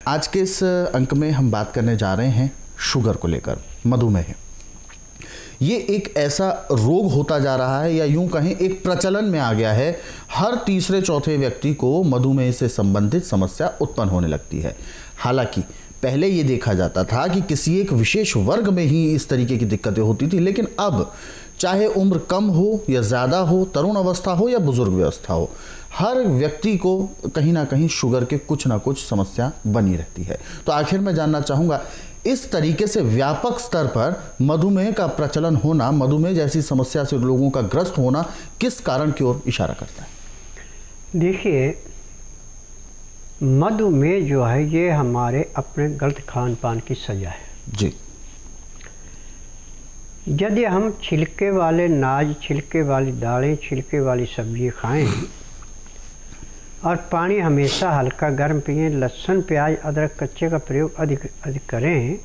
आज के इस अंक में हम बात करने जा रहे हैं शुगर को लेकर। मधुमेह ये एक ऐसा रोग होता जा रहा है, या यूं कहें एक प्रचलन में आ गया है। हर तीसरे चौथे व्यक्ति को मधुमेह से संबंधित समस्या उत्पन्न होने लगती है। हालांकि पहले ये देखा जाता था कि किसी एक विशेष वर्ग में ही इस तरीके की दिक्कतें होती थी, लेकिन अब चाहे उम्र कम हो या ज़्यादा हो, तरुण अवस्था हो या बुजुर्ग अवस्था हो, हर व्यक्ति को कहीं ना कहीं शुगर के कुछ ना कुछ समस्या बनी रहती है। तो आखिर मैं जानना चाहूँगा, इस तरीके से व्यापक स्तर पर मधुमेह का प्रचलन होना, मधुमेह जैसी समस्या से लोगों का ग्रस्त होना किस कारण की ओर इशारा करता है? देखिए, मधुमेह जो है ये हमारे अपने गलत खान पान की सजा है जी। यदि हम छिलके वाले अनाज, छिलके वाली दालें, छिलके वाली सब्जी खाएं और पानी हमेशा हल्का गर्म पिएं, लहसुन प्याज अदरक कच्चे का प्रयोग अधिक अधिक करें,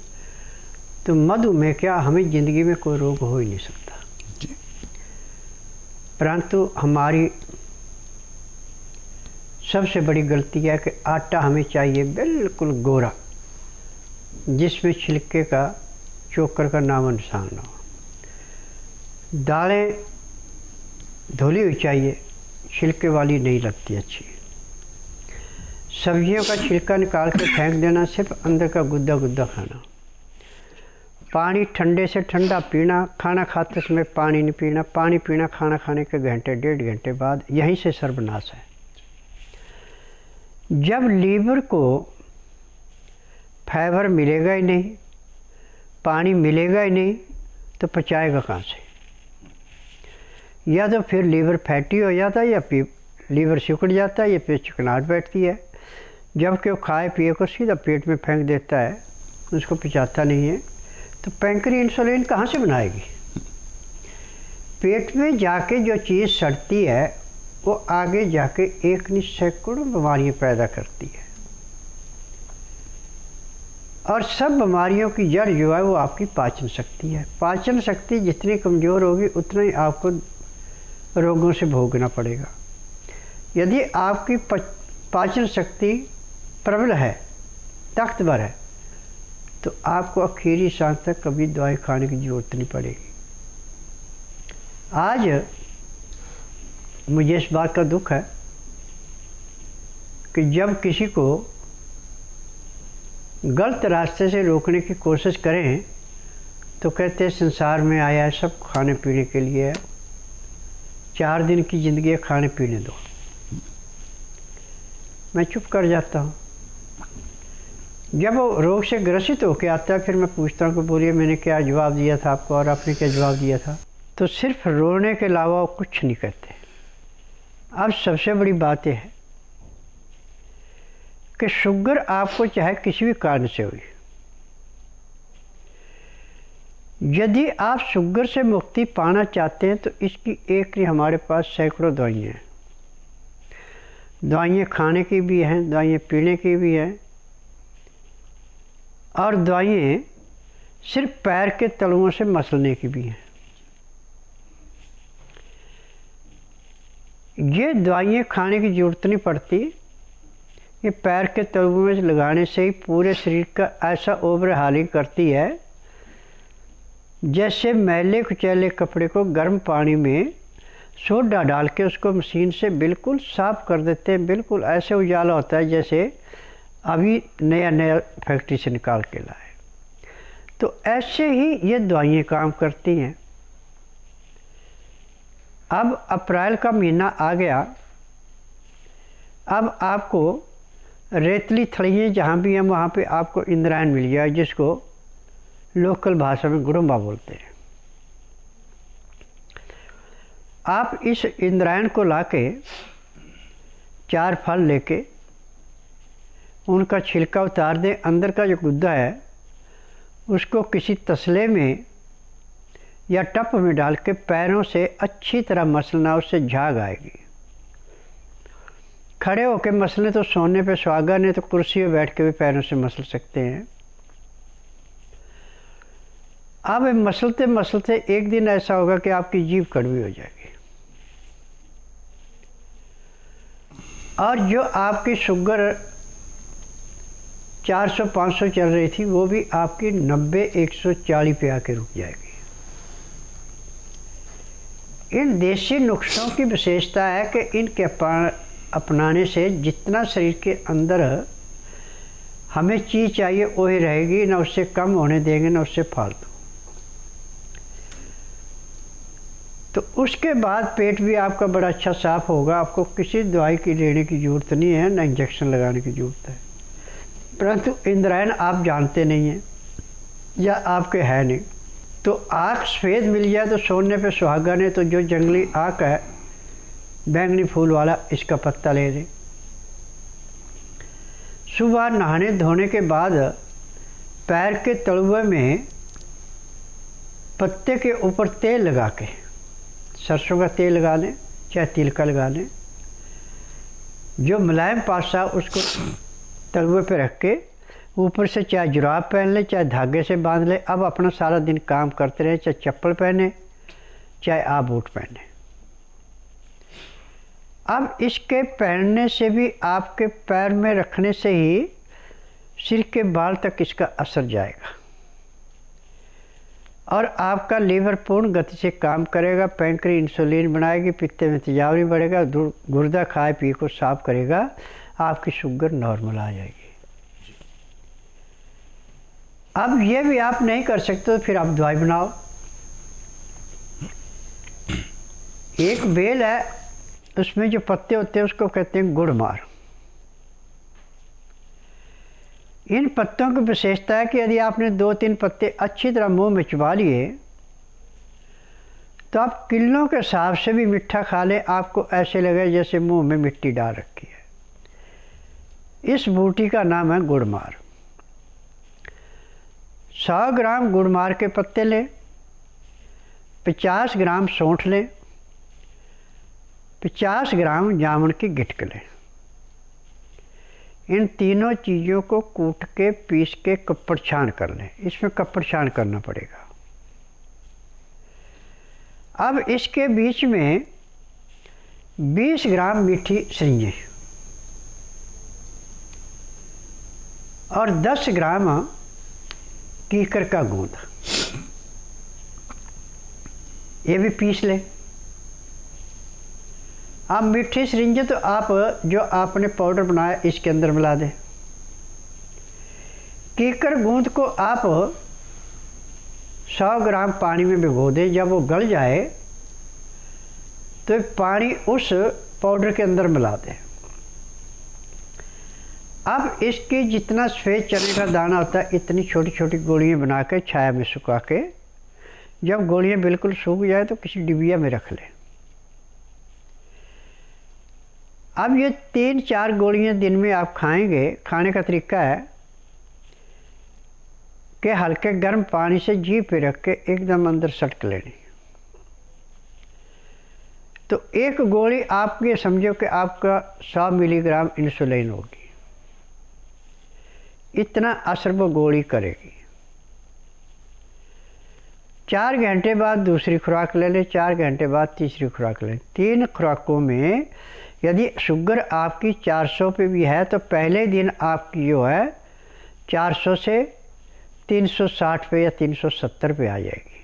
तो मधुमेह क्या, हमें ज़िंदगी में कोई रोग हो ही नहीं सकता जी। परंतु हमारी सबसे बड़ी गलती है कि आटा हमें चाहिए बिल्कुल गोरा, जिसमें छिलके का, चोकर का नामो निशान ना हो। दालें धुली हुई चाहिए, छिलके वाली नहीं लगती अच्छी। सब्जियों का छिलका निकाल के फेंक देना, सिर्फ अंदर का गुद्दा गुद्दा खाना। पानी ठंडे से ठंडा पीना, खाना खाते समय पानी नहीं पीना। पानी पीना खाना खाने के घंटे डेढ़ घंटे बाद, यहीं से सर्वनाश है। जब लीवर को फाइबर मिलेगा ही नहीं, पानी मिलेगा ही नहीं, तो पचाएगा कहाँ से? या तो फिर लीवर फैटी हो जाता है, या लीवर सिकुड़ जाता है, या फिर चिकनाहट बैठती है। जबकि वो खाए पिए को सीधा पेट में फेंक देता है, उसको पचाता नहीं है, तो पैंक्री इंसुलिन कहाँ से बनाएगी? पेट में जाके जो चीज़ सड़ती है वो आगे जाके एक नहीं सैकड़ों बीमारियाँ पैदा करती है, और सब बीमारियों की जड़ जो है वो आपकी पाचन शक्ति है। पाचन शक्ति जितनी कमज़ोर होगी उतना ही आपको रोगों से भोगना पड़ेगा। यदि आपकी पाचन शक्ति प्रबल है, ताकतवर है, तो आपको आखिरी सांस तक कभी दवाई खाने की ज़रूरत नहीं पड़ेगी। आज मुझे इस बात का दुख है कि जब किसी को गलत रास्ते से रोकने की कोशिश करें तो कहते हैं संसार में आया है सब खाने पीने के लिए है, 4 दिन की ज़िंदगी है, खाने पीने दो। मैं चुप कर जाता हूँ। जब वो रोग से ग्रसित होकर आता है, फिर मैं पूछता हूँ कि बोलिए मैंने क्या जवाब दिया था आपको और आपने क्या जवाब दिया था? तो सिर्फ रोने के अलावा वो कुछ नहीं कहते। अब सबसे बड़ी बात यह है कि शुगर आपको चाहे किसी भी कारण से हुई, यदि आप शुगर से मुक्ति पाना चाहते हैं तो इसकी एक नहीं, हमारे पास सैकड़ों दवाइयाँ हैं। दवाइयाँ खाने की भी हैं, दवाइयाँ पीने की भी हैं, और दवाइयाँ सिर्फ पैर के तलुओं से मसलने की भी हैं। ये दवाइयाँ खाने की ज़रूरत नहीं पड़ती, ये पैर के तलुओं में लगाने से ही पूरे शरीर का ऐसा ओवरहालिंग करती है, जैसे मैले कुचैले कपड़े को गर्म पानी में सोडा डाल के उसको मशीन से बिल्कुल साफ़ कर देते हैं। बिल्कुल ऐसे उजाला होता है जैसे अभी नया नया फैक्ट्री से निकाल के लाए। तो ऐसे ही ये दवाइयाँ काम करती हैं। अब अप्रैल का महीना आ गया, अब आपको रेतली थड़ियाँ जहाँ भी हैं वहाँ पे आपको इंद्रायण मिल गया, जिसको लोकल भाषा में गुड़म्बा बोलते हैं। आप इस इंद्रायण को लाके 4 फल लेके उनका छिलका उतार दें, अंदर का जो गुद्दा है उसको किसी तसले में या टप में डाल के पैरों से अच्छी तरह मसलना, उससे झाग आएगी। खड़े होकर मसले तो सोने पे सुहागा, नहीं तो कुर्सी पे बैठ के भी पैरों से मसल सकते हैं। अब मसलते मसलते एक दिन ऐसा होगा कि आपकी जीभ कड़वी हो जाएगी, और जो आपकी शुगर 400-500 चल रही थी, वो भी आपकी 90-140 पे आके रुक जाएगी। इन देसी नुस्खों की विशेषता है कि इनके अपनाने से जितना शरीर के अंदर हमें चीज़ चाहिए वही रहेगी, ना उससे कम होने देंगे ना उससे फालतू। तो उसके बाद पेट भी आपका बड़ा अच्छा साफ होगा, आपको किसी दवाई की लेने की ज़रूरत नहीं है, ना इंजेक्शन लगाने की ज़रूरत है। परंतु इंद्रायण आप जानते नहीं हैं या आपके है नहीं, तो आँख सफ़ेद मिल जाए तो सोने पे सुहागा ने, तो जो जंगली आँख है बैंगनी फूल वाला, इसका पत्ता ले लें। सुबह नहाने धोने के बाद पैर के तलुए में पत्ते के ऊपर तेल लगा के, सरसों का तेल लगा लें चाहे तिल का लगा लें, जो मुलायम पासा उसको तलुए पे रख के ऊपर से चाहे जुराब पहन ले चाहे धागे से बांध ले। अब अपना सारा दिन काम करते रहे, चाहे चप्पल पहने चाहे आप बूट पहने। अब इसके पहनने से भी आपके पैर में रखने से ही सिर के बाल तक इसका असर जाएगा और आपका लीवर पूर्ण गति से काम करेगा, पैंक्री इंसुलिन बनाएगी, पित्ते में तेजाब नहीं बढ़ेगा, गुर्दा खाए पी को साफ करेगा, आपकी शुगर नॉर्मल आ जाएगी। अब ये भी आप नहीं कर सकते तो फिर आप दवाई बनाओ। एक बेल है, उसमें जो पत्ते होते हैं उसको कहते हैं गुड़मार। इन पत्तों की विशेषता है कि यदि आपने 2-3 पत्ते अच्छी तरह मुंह में चबा लिए तो आप किलों के हिसाब से भी मीठा खा लें, आपको ऐसे लगे जैसे मुंह में मिट्टी डाल रखी है। इस बूटी का नाम है गुड़मार। 100 ग्राम गुड़मार के पत्ते लें, 50 ग्राम सौंठ लें, 50 ग्राम जामुन की गिटक लें। इन तीनों चीज़ों को कूट के पीस के कपड़ छान कर लें। इसमें कपड़ छान करना पड़ेगा। अब इसके बीच में 20 ग्राम मीठी सरिंजें और 10 ग्राम कीकर का गूंद, ये भी पीस लें। अब मीठी सरिंजें तो आप जो आपने पाउडर बनाया इसके अंदर मिला दें। कीकर गूंद को आप 100 ग्राम पानी में भिगो दें। जब वो गल जाए तो पानी उस पाउडर के अंदर मिला दें। अब इसकी जितना सफ़ेद चने का दाना होता है इतनी छोटी छोटी गोलियां बना के छाया में सुखा के, जब गोलियां बिल्कुल सूख जाए तो किसी डिबिया में रख लें। अब ये 3-4 गोलियां दिन में आप खाएंगे। खाने का तरीका है कि हल्के गर्म पानी से जीभ पे रख के एकदम अंदर सटक लेनी। तो एक गोली आप ये समझो कि आपका 100 मिलीग्राम इंसुलिन होगी, इतना असर वो गोली करेगी। 4 घंटे बाद दूसरी खुराक ले लें, 4 घंटे बाद तीसरी खुराक लें। 3 खुराकों में यदि शुगर आपकी 400 पे भी है तो पहले दिन आपकी जो है 400 से 360 पे या 370 पे आ जाएगी।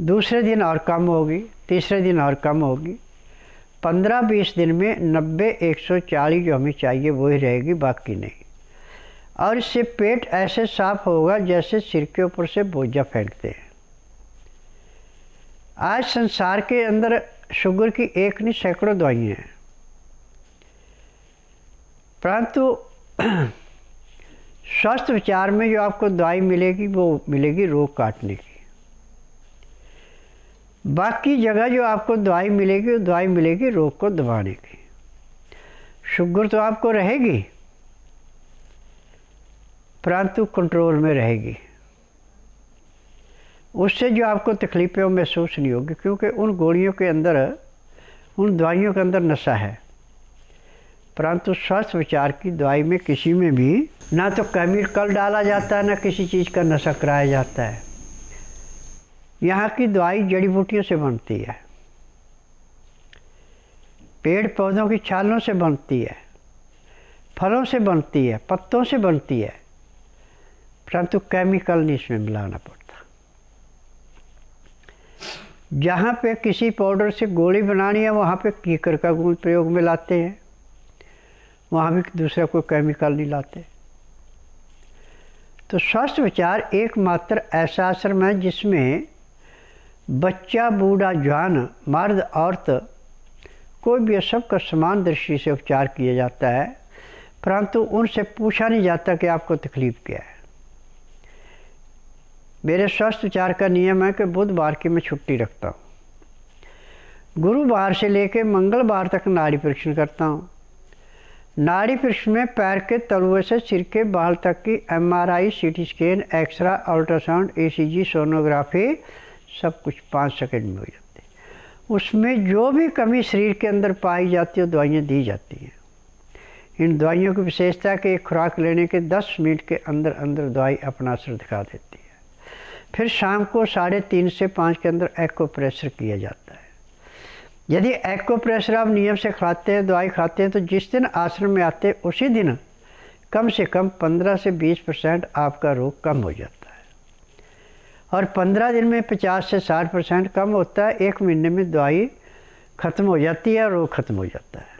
दूसरे दिन और कम होगी, तीसरे दिन और कम होगी। 15-20 दिन में 90-140 जो हमें चाहिए वही रहेगी, बाकी नहीं। और इससे पेट ऐसे साफ होगा जैसे सिर के ऊपर से बोझा फेंकते हैं। आज संसार के अंदर शुगर की एक नहीं सैकड़ों दवाइयाँ हैं, परंतु स्वास्थ्य विचार में जो आपको दवाई मिलेगी वो मिलेगी रोग काटने की। बाकी जगह जो आपको दवाई मिलेगी वो दवाई मिलेगी रोग को दबाने की। शुगर तो आपको रहेगी परंतु कंट्रोल में रहेगी। उससे जो आपको तकलीफ़ें वो महसूस नहीं होगी, क्योंकि उन गोलियों के अंदर, उन दवाइयों के अंदर नशा है। परंतु स्वास्थ्य विचार की दवाई में किसी में भी ना तो केमिकल डाला जाता है ना किसी चीज़ का नशा कराया जाता है। यहाँ की दवाई जड़ी बूटियों से बनती है, पेड़ पौधों की छालों से बनती है, फलों से बनती है, पत्तों से बनती है, परंतु केमिकल नहीं इसमें मिलाना पड़ता। जहाँ पे किसी पाउडर से गोली बनानी है वहाँ पे कीकर का गुण प्रयोग में लाते हैं, वहाँ भी दूसरा कोई केमिकल नहीं लाते। तो स्वस्थ विचार एकमात्र ऐसा आश्रम है जिसमें बच्चा, बूढ़ा, जवान, मर्द, औरत, कोई भी सबका समान दृष्टि से उपचार किया जाता है, परंतु उनसे पूछा नहीं जाता कि आपको तकलीफ़ क्या है। मेरे स्वस्थ विचार का नियम है कि बुधवार की मैं छुट्टी रखता हूँ। गुरुवार से लेकर मंगलवार तक नाड़ी परीक्षण करता हूँ। नाड़ी परीक्षण में पैर के तलुए से सिर के बाल तक की MRI, CT scan, X-ray, ultrasound, ECG, sonography सब कुछ 5 सेकंड में हो जाती है। उसमें जो भी कमी शरीर के अंदर पाई जाती है दवाइयाँ दी जाती हैं। इन दवाइयों की विशेषता है कि एक खुराक लेने के 10 मिनट के अंदर अंदर दवाई अपना असर दिखा देती है। फिर शाम को 3:30 से 5 के अंदर एक्को प्रेशर किया जाता है। यदि एक्को प्रेशर आप नियम से खाते हैं, दवाई खाते हैं, तो जिस दिन आश्रम में आते हैं उसी दिन कम से कम 15 से 20% आपका रोग कम हो जाता है, और 15 दिन में 50 से 60% कम होता है। 1 महीने में दवाई ख़त्म हो जाती है, रोग ख़त्म हो जाता है।